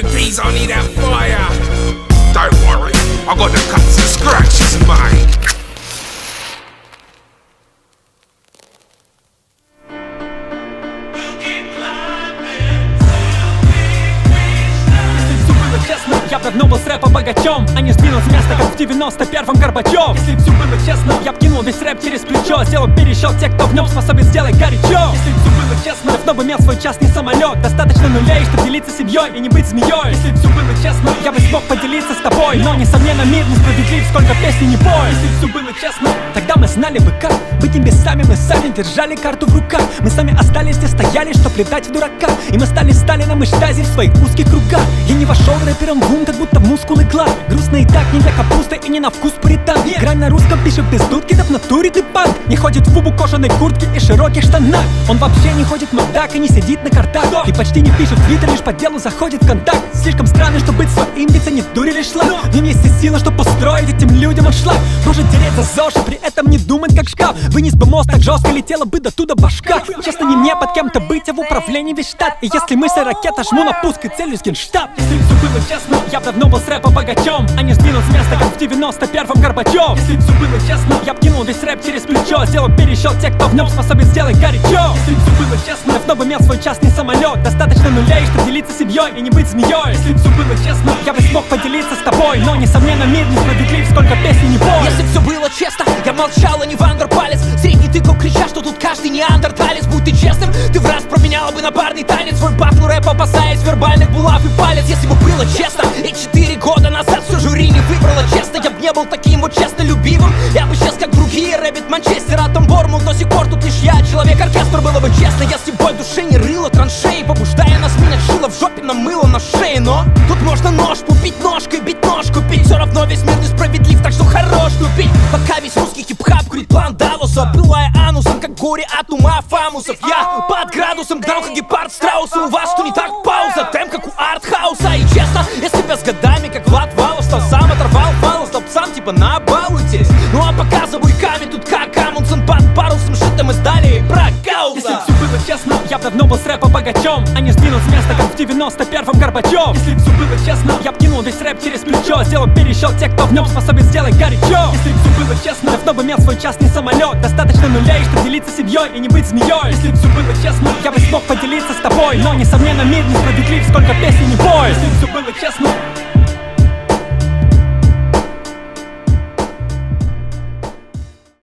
go, please, I need that fire. Don't worry, I got the cuts and scratches, mate. Я давно был с рэпа богачом, а не сдвинул с места, как в 91-м Горбачев. Если б все было честно, я б кинул весь рэп через плечо, сделал пересчет тех, кто в нем способен сделать горячо. Если б все было честно, давно бы имел свой частный самолет. Достаточно нулей, чтобы делиться семьей и не быть змеей. Если б все было честно, я бы смог поделиться с тобой. Но, несомненно, мир несправедлив, сколько песни не пой. Если б все было честно, тогда мы знали бы как быть небесами, мы сами держали карту в руках. Мы сами остались здесь, стояли, чтоб летать в дурака. И мы стали Сталином и Штази в своих узких кругах. Я не вошел рэпером в ум, как будто мускулы глаз. Грустно и так, не для капусты и не на вкус пуритан. Грань на русском пишет без дудки, да в натуре ты панк. Не ходит в фубу, кожаной куртке и широких штанах. Он вообще не ходит в Макдак и не сидит на картах. И почти не пишет в Твиттер, лишь по делу заходит в контакт. Слишком странно, чтобы быть своим, ведь они дурили шлак. В нем есть и сила, чтобы устроить этим людям аншлаг. Может тереть за ЗОЖ и при этом не думать как шкаф. Вынес бы мост, так жестко летела бы до туда башка. Честно, не мне под кем-то быть, а в управлении весь штат. И если мысль ракета, жму на пуск и целюсь генштаб. Если все было честно, я б давно был с рэпа богачом, а не сдвинул с места, как в 91-м Горбачев. Если б все было честно, я б кинул весь рэп через плечо, сделал пересчет тех, кто в нем способен сделать горячо. Если б все было честно, давно бы имел свой частный самолет. Достаточно нулей, чтобы делиться семьей и не быть змеей. Если б все было честно, я бы смог поделиться с тобой. Но, несомненно, мир несправедлив, сколько песен не пой. Если б все было честно, я молчал, а не вандерпалец. Средний тыкал, крича, что тут каждый неандерталец. Будь ты честным, ты в раз променяла бы на парный танец. Свой батл рэп, опасаясь вербальных булав и палец. Если бы было честно, и 4 года назад все жюри не выбрало честно, я бы не был таким вот честно любимым. Я бы сейчас как другие, рэббит Манчестер, Атом Бормул. До сих пор тут лишь я, человек-оркестр. Было бы честно, если бой души не рыло траншеи, побуждая нас менять шило в жопе на мыло на шее. Но тут можно нож купить, ножкой бить, нож купить. Все равно весь мир несправедлив, так что хорош тупить. Пока весь русский хип-хап курит план Далласа, бывая анусом, как горе от ума фамусов. Я под градусом гнал, как гепард страуса. У вас что не так, пауза, темп как у артхауса. И честно, если тебя с годами, как Влад Валов, стал сам оторвал фалов, стал псам типа набалуйтесь. Ну а пока за буйками тут как Амундсен под парусом шитым издали про Гауза. Если б все было честно, я б давно был с рэпа богачом, а не сдвинул с места, как в 91-м Горбачев. Если б все было честно, я б кинул весь рэп через плечо, сделал пересчет тех, кто в нем способен сделать горячо. Если б все было честно, давно бы имел свой частный самолет. Достаточно нулей, чтобы делиться семьей и не быть змеей. Если б все было честно, я бы смог поделиться с тобой. Но, несомненно, мир несправедлив, сколько песен не пой. Если б все было честно,